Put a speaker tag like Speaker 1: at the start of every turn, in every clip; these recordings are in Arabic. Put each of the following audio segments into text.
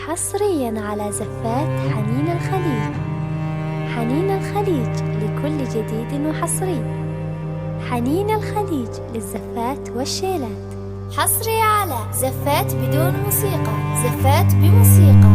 Speaker 1: حصرياً على زفات حنين الخليج. حنين الخليج لكل جديد وحصري. حنين الخليج للزفات والشيلات. حصري على زفات بدون موسيقى، زفات بموسيقى،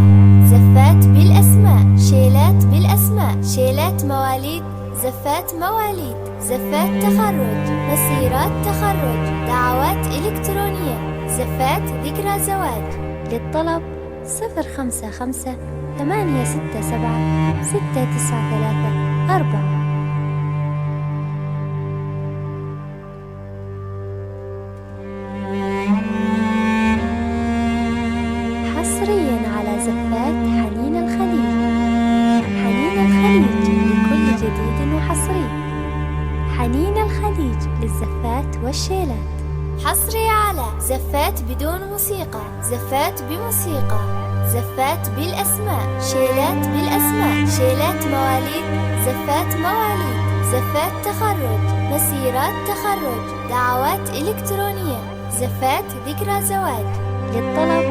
Speaker 1: زفات بالأسماء، شيلات بالأسماء، شيلات مواليد، زفات مواليد، زفات تخرج، مسيرات تخرج، دعوات إلكترونية، زفات ذكرى زواج. للطلب 055-867-693-4. حصرياً على زفات حنين الخليج. حنين الخليج لكل جديد وحصري. حنين الخليج للزفات والشيلات. حصري على زفات بدون موسيقى، زفات بموسيقى، زفات بالأسماء، شيلات بالأسماء، شيلات مواليد، زفات مواليد، زفات تخرج، مسيرات تخرج، دعوات إلكترونية، زفات ذكرى زواج. للطلب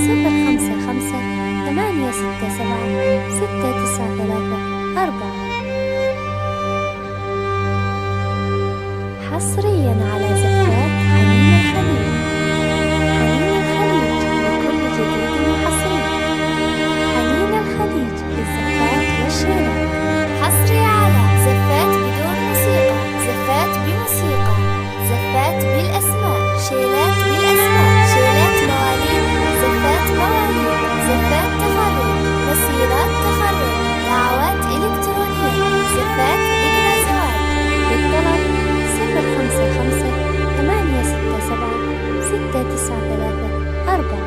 Speaker 1: 055-867-693-4. حصرياً على زفات حنين الخليج. حنين الخليج لكل جديد وحصري. حنين الخليج للزفات والشيلات. حصري على زفات بدون موسيقى، زفات بموسيقى، زفات بالأسماء، شيلات بالأسماء، شيلات مواليد، زفات مواليد، زفات تخرج، مسيرات تخرج، دعوات إلكترونية، زفات ذكرى زواج. للطلب 055-867-693-4.